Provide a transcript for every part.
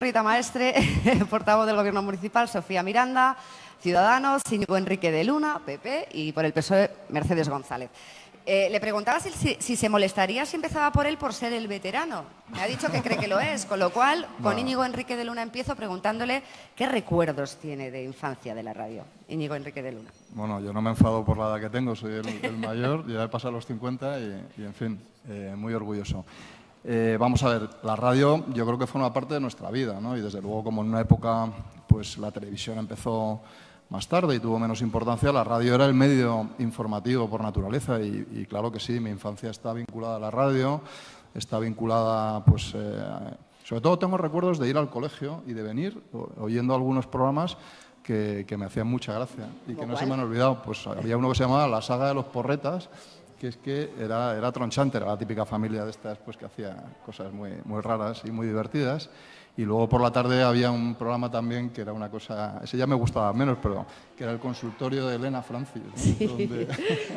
Rita Maestre, portavoz del Gobierno Municipal, Sofía Miranda, Ciudadanos, Íñigo Enrique de Luna, PP, y por el PSOE, Mercedes González. Le preguntaba si se molestaría si empezaba por él por ser el veterano. Me ha dicho que cree que lo es, con lo cual, con Íñigo Enrique de Luna empiezo preguntándole qué recuerdos tiene de infancia de la radio. Íñigo Enrique de Luna. Bueno, yo no me enfado por la edad que tengo, soy el mayor, ya he pasado los 50 y en fin, muy orgulloso. Vamos a ver, la radio yo creo que forma parte de nuestra vida, ¿no? Y desde luego, como en una época pues la televisión empezó más tarde y tuvo menos importancia, la radio era el medio informativo por naturaleza y claro que sí, mi infancia está vinculada a la radio, está vinculada, pues, sobre todo tengo recuerdos de ir al colegio y de venir oyendo algunos programas que me hacían mucha gracia y que no se me han olvidado. Pues había uno que se llamaba La saga de los porretas, que es que era tronchante, era la típica familia de estas pues, que hacía cosas muy raras y muy divertidas. Y luego por la tarde había un programa también que era una cosa, ese ya me gustaba menos, pero que era el consultorio de Elena Francis, ¿no? Sí.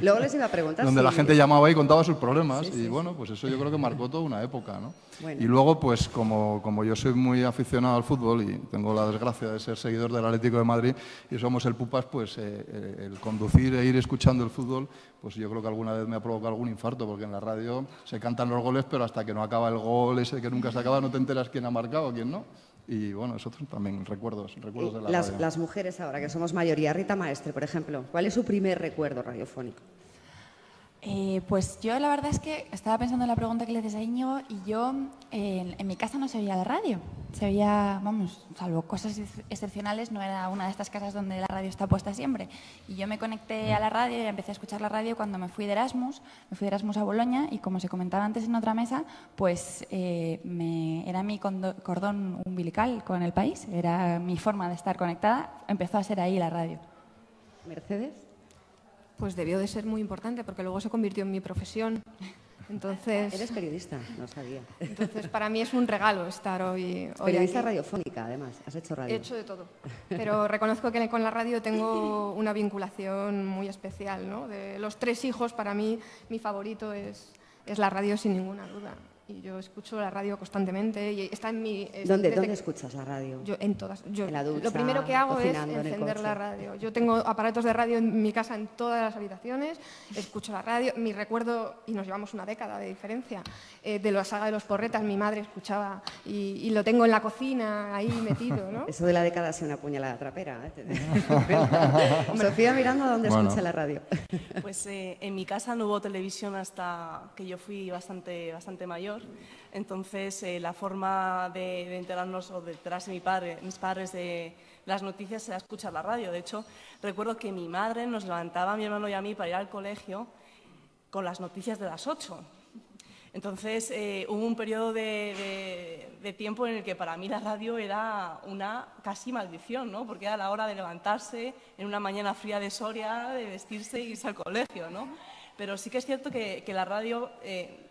Luego les iba a preguntar donde la gente llamaba y contaba sus problemas. Sí, y bueno, pues eso yo creo que marcó toda una época, ¿no? Bueno. Y luego, pues como yo soy muy aficionado al fútbol y tengo la desgracia de ser seguidor del Atlético de Madrid y somos el Pupas, pues el conducir e ir escuchando el fútbol, pues yo creo que alguna vez me ha provocado algún infarto, porque en la radio se cantan los goles, pero hasta que no acaba el gol ese que nunca se acaba, no te enteras quién ha marcado, quién no. Y bueno, esos también recuerdos de la radio. Las mujeres ahora, que somos mayoría, Rita Maestre, por ejemplo, ¿cuál es su primer recuerdo radiofónico? Pues yo la verdad es que estaba pensando en la pregunta que le haces a Íñigo y yo en mi casa no se oía la radio. Se oía, vamos, salvo cosas excepcionales, no era una de estas casas donde la radio está puesta siempre. Y yo me conecté a la radio y empecé a escuchar la radio cuando me fui de Erasmus a Bolonia y como se comentaba antes en otra mesa, pues era mi cordón umbilical con el país, era mi forma de estar conectada, empezó a ser ahí la radio. ¿Mercedes? Pues debió de ser muy importante porque luego se convirtió en mi profesión. Entonces, Eres periodista, no sabía. Entonces, para mí es un regalo estar hoy Periodista aquí. radiofónica, además. Has hecho radio. He hecho de todo. Pero reconozco que con la radio tengo una vinculación muy especial, ¿no? De los 3 hijos, para mí, mi favorito es la radio sin ninguna duda. Y yo escucho la radio constantemente y está en mi... ¿Dónde escuchas la radio? Yo, en todas. En la ducha, lo primero que hago es cocinando, encender la radio. Yo tengo aparatos de radio en mi casa en todas las habitaciones, escucho la radio. Mi recuerdo, y nos llevamos una década de diferencia, de la saga de los porretas, mi madre escuchaba y lo tengo en la cocina ahí metido, ¿no? Eso de la década ha sido una puñalada trapera, ¿eh? Sofía Miranda, ¿dónde escucha la radio? Pues en mi casa no hubo televisión hasta que yo fui bastante mayor. Entonces, la forma de enterarnos o detrás de mis padres de las noticias era escuchar la radio. De hecho, recuerdo que mi madre nos levantaba a mi hermano y a mí para ir al colegio con las noticias de las 8. Entonces, hubo un periodo de tiempo en el que para mí la radio era una casi maldición, ¿no? Porque era la hora de levantarse en una mañana fría de Soria, de vestirse e irse al colegio, ¿no? Pero sí que es cierto que la radio,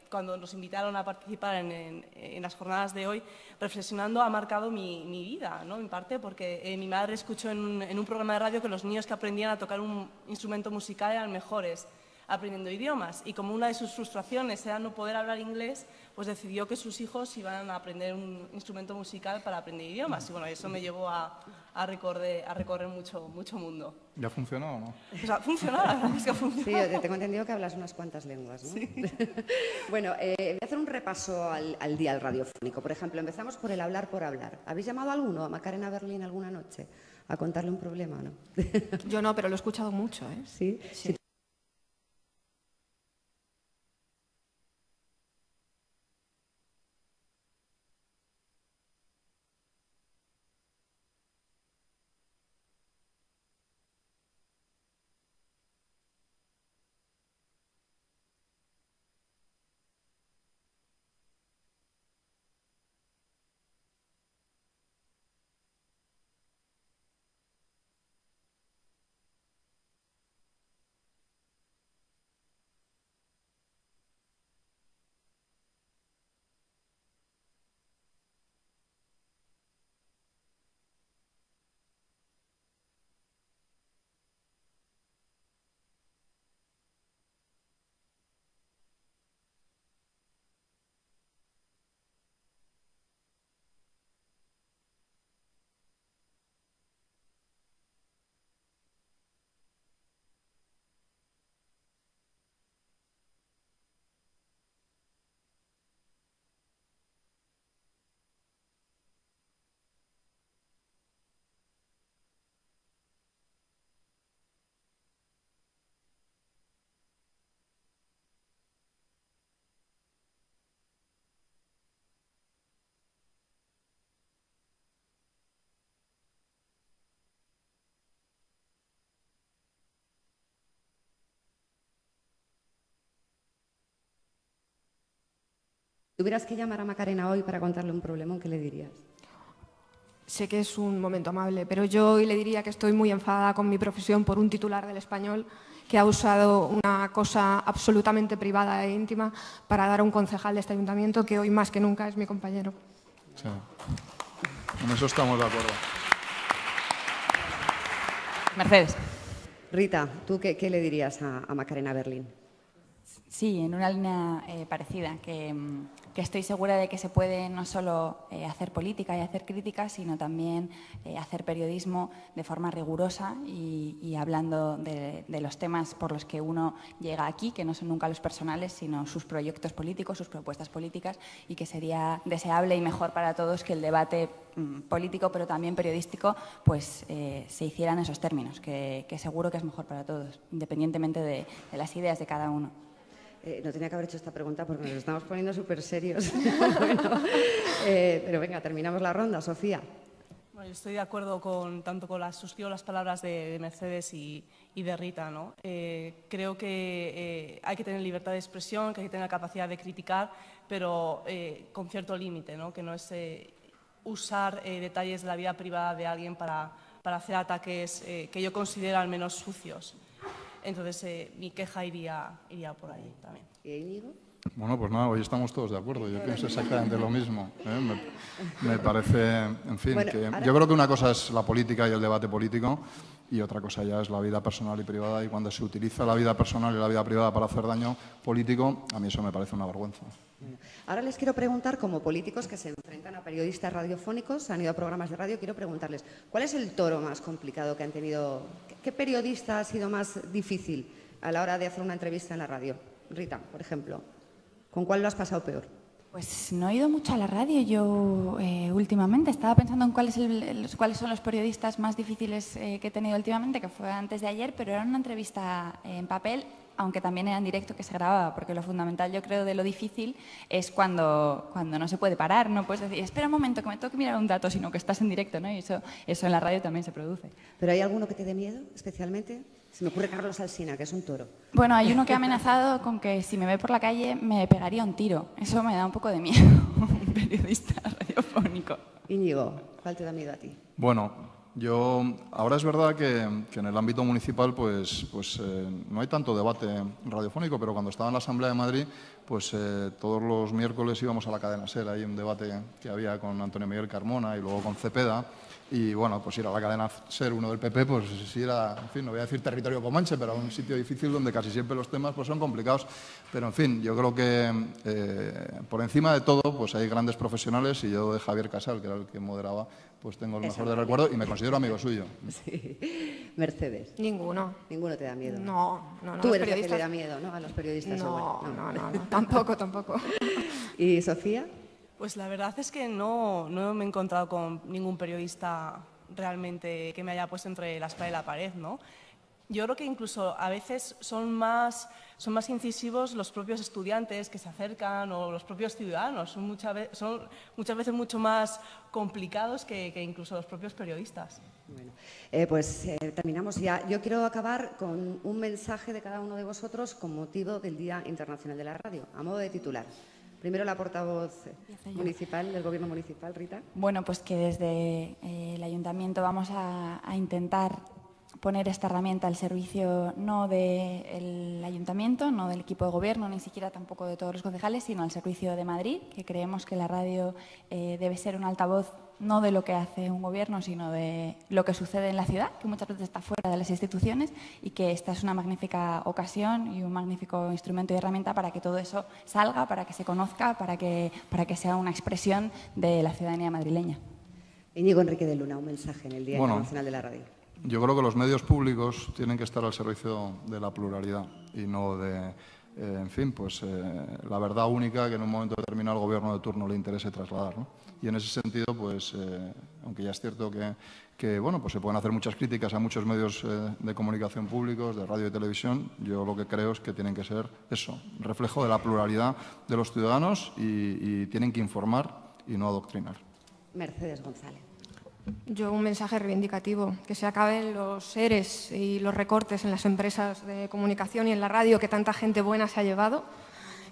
cuando nos invitaron a participar en las jornadas de hoy, Reflexionando, ha marcado mi vida, ¿no? En parte porque mi madre escuchó en un programa de radio que los niños que aprendían a tocar un instrumento musical eran mejores aprendiendo idiomas. Y como una de sus frustraciones era no poder hablar inglés, pues decidió que sus hijos iban a aprender un instrumento musical para aprender idiomas. Y bueno, eso me llevó a recorrer mucho mundo. ¿Ya funcionó o no? O sea, funcionó, es que funcionó. Sí, yo tengo entendido que hablas unas cuantas lenguas, ¿no? Sí. Bueno, voy a hacer un repaso al día radiofónico. Por ejemplo, empezamos por el hablar por hablar. ¿Habéis llamado a alguno, a Macarena Berlín, alguna noche, a contarle un problema o no? Yo no, pero lo he escuchado mucho, ¿eh? Sí. Sí. ¿Tuvieras que llamar a Macarena hoy para contarle un problemón, qué le dirías? Sé que es un momento amable, pero yo hoy le diría que estoy muy enfadada con mi profesión por un titular del Español que ha usado una cosa absolutamente privada e íntima para dar a un concejal de este ayuntamiento que hoy más que nunca es mi compañero. Sí. En eso estamos de acuerdo. Mercedes. Rita, ¿tú qué le dirías a Macarena Berlín? Sí, en una línea parecida, que estoy segura de que se puede no solo hacer política y hacer críticas, sino también hacer periodismo de forma rigurosa y hablando de los temas por los que uno llega aquí, que no son nunca los personales, sino sus proyectos políticos, sus propuestas políticas, y que sería deseable y mejor para todos que el debate político, pero también periodístico, pues se hiciera en esos términos, que seguro que es mejor para todos, independientemente de las ideas de cada uno. No tenía que haber hecho esta pregunta porque nos estamos poniendo súper serios. Bueno, pero venga, terminamos la ronda. Sofía. Bueno, yo estoy de acuerdo suscribo las palabras de Mercedes y de Rita, ¿no? Creo que hay que tener libertad de expresión, que hay que tener capacidad de criticar, pero con cierto límite, ¿no? Que no es usar detalles de la vida privada de alguien para hacer ataques que yo considero al menos sucios. Entonces, mi queja iría por ahí también. ¿Y Íñigo? Bueno, pues nada, hoy estamos todos de acuerdo. Yo pienso exactamente lo mismo. Me parece, en fin, bueno, que yo creo que una cosa es la política y el debate político y otra cosa ya es la vida personal y privada. Y cuando se utiliza la vida personal y la vida privada para hacer daño político, a mí eso me parece una vergüenza. Bueno, ahora les quiero preguntar, como políticos que se enfrentan a periodistas radiofónicos, han ido a programas de radio, quiero preguntarles, ¿cuál es el toro más complicado que han tenido? ¿Qué periodista ha sido más difícil a la hora de hacer una entrevista en la radio? Rita, por ejemplo, ¿con cuál lo has pasado peor? Pues no he ido mucho a la radio yo últimamente. Estaba pensando en cuáles son los periodistas más difíciles que he tenido últimamente, que fue antes de ayer, pero era una entrevista en papel, aunque también era en directo, que se grababa, porque lo fundamental, yo creo, de lo difícil es cuando no se puede parar, no puedes decir, espera un momento, que me tengo que mirar un dato, sino que estás en directo, ¿no? Y eso en la radio también se produce. ¿Pero hay alguno que te dé miedo, especialmente? Se me ocurre Carlos Alsina, que es un toro. Bueno, hay uno que ha amenazado con que si me ve por la calle me pegaría un tiro. Eso me da un poco de miedo, un periodista radiofónico. Íñigo, ¿cuál te da miedo a ti? Bueno, ahora es verdad que en el ámbito municipal pues no hay tanto debate radiofónico, pero cuando estaba en la Asamblea de Madrid, pues todos los miércoles íbamos a la cadena SER, hay un debate que había con Antonio Miguel Carmona y luego con Cepeda. Y bueno, pues ir a la cadena SER, uno del PP, pues sí era, en fin, no voy a decir territorio comanche, pero un sitio difícil donde casi siempre los temas pues son complicados. Pero en fin, yo creo que por encima de todo pues hay grandes profesionales y yo de Javier Casal, que era el que moderaba, pues tengo el mejor de recuerdo y me considero amigo suyo. Sí. Mercedes. Ninguno. ¿Ninguno te da miedo? No. Tú eres el que le da miedo, ¿no? A los periodistas. No, tampoco. ¿Y Sofía? Pues la verdad es que no me he encontrado con ningún periodista realmente que me haya puesto entre la espada y la pared, ¿no? Yo creo que incluso a veces son más incisivos los propios estudiantes que se acercan o los propios ciudadanos. Son muchas veces mucho más complicados que incluso los propios periodistas. Bueno, pues terminamos ya. Yo quiero acabar con un mensaje de cada uno de vosotros con motivo del Día Internacional de la Radio, a modo de titular. Primero la portavoz municipal, del Gobierno municipal, Rita. Bueno, pues que desde el Ayuntamiento vamos a intentar poner esta herramienta al servicio no del Ayuntamiento, no del equipo de Gobierno, ni siquiera tampoco de todos los concejales, sino al servicio de Madrid, que creemos que la radio debe ser un altavoz no de lo que hace un gobierno, sino de lo que sucede en la ciudad, que muchas veces está fuera de las instituciones, y que esta es una magnífica ocasión y un magnífico instrumento y herramienta para que todo eso salga, para que se conozca, para que sea una expresión de la ciudadanía madrileña. Íñigo Enrique de Luna, un mensaje en el Día Internacional de la Radio. Yo creo que los medios públicos tienen que estar al servicio de la pluralidad y no de, en fin, pues la verdad única que en un momento determinado al gobierno de turno le interese trasladar, ¿no? Y en ese sentido, pues, aunque ya es cierto que bueno, pues se pueden hacer muchas críticas a muchos medios de comunicación públicos, de radio y televisión, yo lo que creo es que tienen que ser eso, reflejo de la pluralidad de los ciudadanos y tienen que informar y no adoctrinar. Mercedes González. Yo un mensaje reivindicativo, que se acaben los ERES y los recortes en las empresas de comunicación y en la radio que tanta gente buena se ha llevado,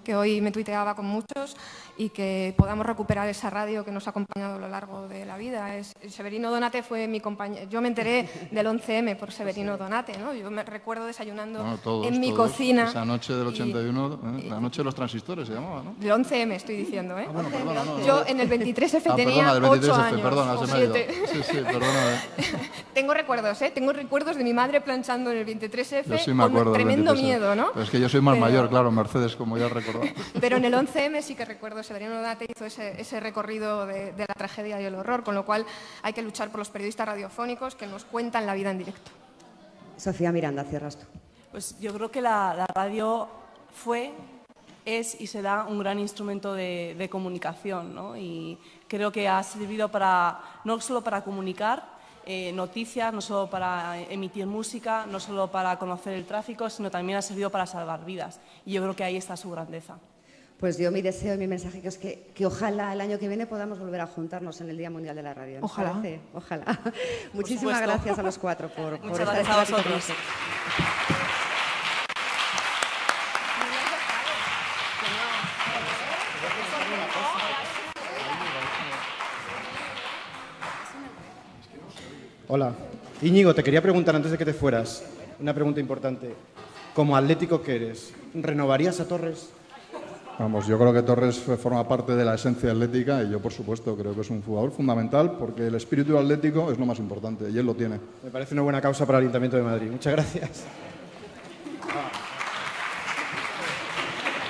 que hoy me tuiteaba con muchos, y que podamos recuperar esa radio que nos ha acompañado a lo largo de la vida. Severino Donate fue mi compañero. Yo me enteré del 11M por Severino Donate, ¿no? Yo me recuerdo desayunando en mi cocina. Esa noche del 81, la noche de los transistores se llamaba, ¿no? Del 11M estoy diciendo, ¿eh? Ah, bueno, perdona, no, yo en el 23F tenía perdona, 8 23F, años perdona, o se me ha ido. 7. Sí, perdona. Tengo recuerdos, ¿eh? Tengo recuerdos de mi madre planchando en el 23F Yo sí me acuerdo con tremendo del 23F. miedo, ¿no? Pero es que yo soy más mayor, claro, Mercedes, como ya recordaba. Pero en el 11M sí que recuerdo, Severino Donate hizo ese recorrido de la tragedia y el horror, con lo cual hay que luchar por los periodistas radiofónicos que nos cuentan la vida en directo. Sofía Miranda, cierras tú. Pues yo creo que la radio fue, es y será un gran instrumento de comunicación, ¿no? Y creo que ha servido no solo para comunicar noticias, no solo para emitir música, no solo para conocer el tráfico, sino también ha servido para salvar vidas. Y yo creo que ahí está su grandeza. Pues yo mi deseo y mi mensaje es que ojalá el año que viene podamos volver a juntarnos en el Día Mundial de la Radio. ¿Nos Ojalá. parece? Ojalá. Muchísimas supuesto. gracias a los cuatro por Muchas estar gracias a aquí con vosotros. nosotros. Hola. Íñigo, te quería preguntar antes de que te fueras, una pregunta importante. Como atlético que eres, ¿renovarías a Torres? Vamos, yo creo que Torres forma parte de la esencia atlética y yo, por supuesto, creo que es un jugador fundamental porque el espíritu atlético es lo más importante y él lo tiene. Me parece una buena causa para el Ayuntamiento de Madrid. Muchas gracias.